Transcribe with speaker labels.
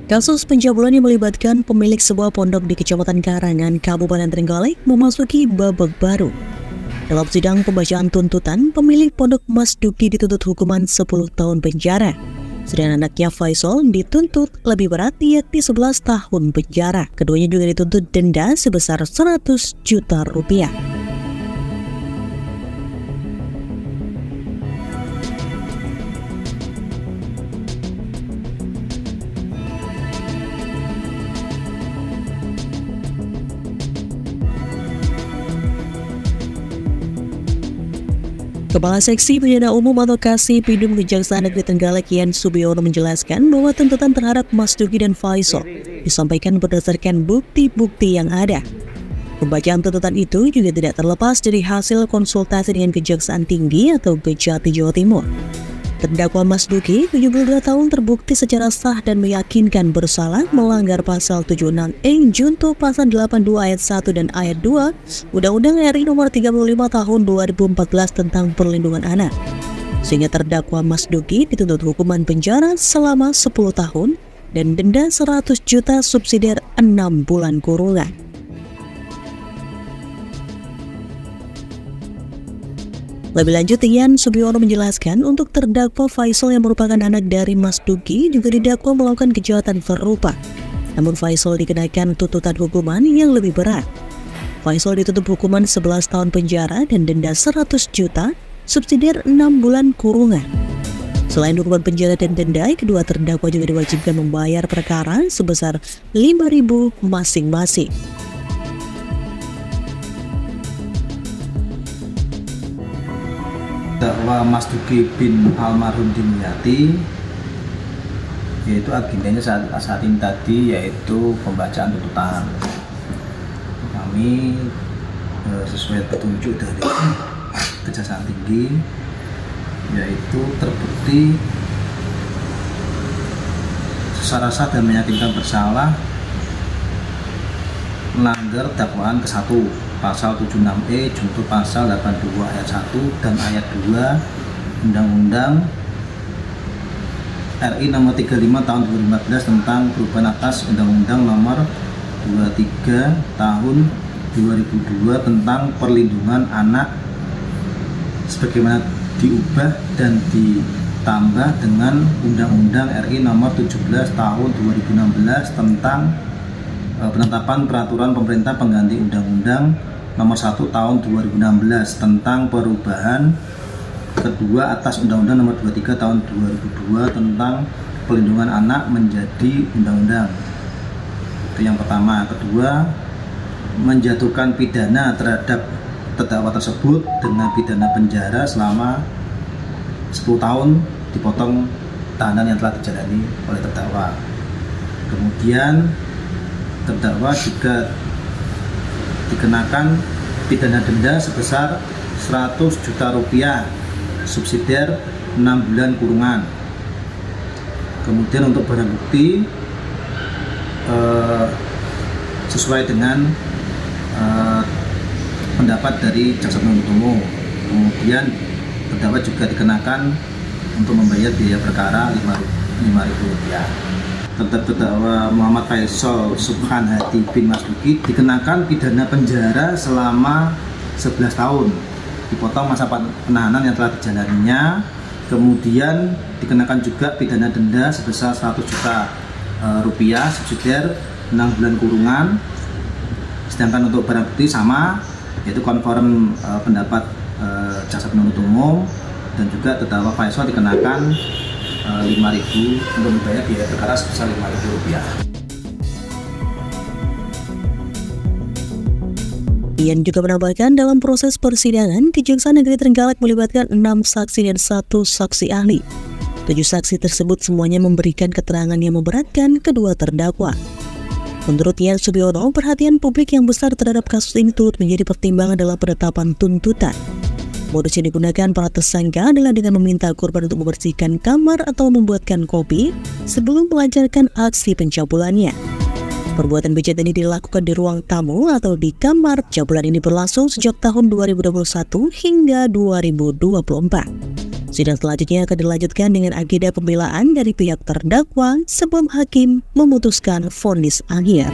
Speaker 1: Kasus pencabulan yang melibatkan pemilik sebuah pondok di Kecamatan Karangan, Kabupaten Trenggalek memasuki babak baru. Dalam sidang pembacaan tuntutan, pemilik pondok Mas Duki dituntut hukuman 10 tahun penjara. Sedangkan anaknya Faisal dituntut lebih berat, yakni 11 tahun penjara. Keduanya juga dituntut denda sebesar 100 juta rupiah. Kepala Seksi Pidana Umum atau Kasipidum Kejaksaan Negeri Trenggalek Yan Subiono menjelaskan bahwa tuntutan terhadap Mas Duki dan Faisal disampaikan berdasarkan bukti-bukti yang ada. Pembacaan tuntutan itu juga tidak terlepas dari hasil konsultasi dengan Kejaksaan Tinggi atau Kejati Jawa Timur. Terdakwa Mas Duki, 72 tahun, terbukti secara sah dan meyakinkan bersalah melanggar pasal 76E junto pasal 82 ayat 1 dan ayat 2 Undang-Undang RI nomor 35 tahun 2014 tentang perlindungan anak. Sehingga terdakwa Mas Duki dituntut hukuman penjara selama 10 tahun dan denda 100 juta subsidiar 6 bulan kurungan. Lebih lanjut, Yan Subiono menjelaskan untuk terdakwa Faisal yang merupakan anak dari Mas Duki juga didakwa melakukan kejahatan serupa. Namun Faisal dikenakan tuntutan hukuman yang lebih berat. Faisal dituntut hukuman 11 tahun penjara dan denda 100 juta, subsidiar 6 bulan kurungan. Selain hukuman penjara dan denda, kedua terdakwa juga diwajibkan membayar perkara sebesar 5.000 masing-masing.
Speaker 2: Terdakwa Mas Duki bin almarhum Dimyati, yaitu agendanya saat ini tadi yaitu pembacaan tuntutan. Kami sesuai petunjuk dari Kejaksaan Tinggi, yaitu terbukti secara sah dan meyakinkan bersalah melanggar dakwaan ke-1 pasal 76E junto pasal 82 ayat 1 dan ayat 2 Undang-Undang RI nomor 35 tahun 2014 tentang perubahan atas Undang-Undang nomor 23 tahun 2002 tentang perlindungan anak sebagaimana diubah dan ditambah dengan Undang-Undang RI nomor 17 tahun 2016 tentang penetapan peraturan pemerintah pengganti Undang-Undang nomor 1 tahun 2016 tentang perubahan kedua atas Undang-Undang nomor 23 tahun 2002 tentang perlindungan anak menjadi undang-undang. Itu yang pertama. Kedua, menjatuhkan pidana terhadap terdakwa tersebut dengan pidana penjara selama 10 tahun dipotong tahanan yang telah dijalani oleh terdakwa. Kemudian terdakwa juga dikenakan pidana denda sebesar 100 juta rupiah subsidiar 6 bulan kurungan. Kemudian untuk barang bukti sesuai dengan pendapat dari jaksa penuntut umum. Kemudian terdakwa juga dikenakan untuk membayar biaya perkara 5.000 rupiah. Terdakwa Muhammad Faisal Subhan Hadi bin Mas Duki dikenakan pidana penjara selama 11 tahun, dipotong masa penahanan yang telah dijalaninya. Kemudian dikenakan juga pidana denda sebesar 100 juta rupiah subsidiar 6 bulan kurungan. Sedangkan untuk barang bukti sama, yaitu konform pendapat jaksa penuntut umum, dan juga terdakwa Faisal dikenakan 5.000 untuk membayar biaya perkara sebesar 5.000 rupiah.
Speaker 1: Ian juga menambahkan dalam proses persidangan, Kejaksaan Negeri Trenggalek melibatkan 6 saksi dan 1 saksi ahli. 7 saksi tersebut semuanya memberikan keterangan yang memberatkan kedua terdakwa. Menurut Yan Subiono, perhatian publik yang besar terhadap kasus ini turut menjadi pertimbangan dalam penetapan tuntutan. Modus yang digunakan para tersangka adalah dengan meminta korban untuk membersihkan kamar atau membuatkan kopi sebelum melancarkan aksi pencabulannya. Perbuatan bejat ini dilakukan di ruang tamu atau di kamar. Cabulan ini berlangsung sejak tahun 2021 hingga 2024. Sidang selanjutnya akan dilanjutkan dengan agenda pembelaan dari pihak terdakwa sebelum hakim memutuskan vonis akhir.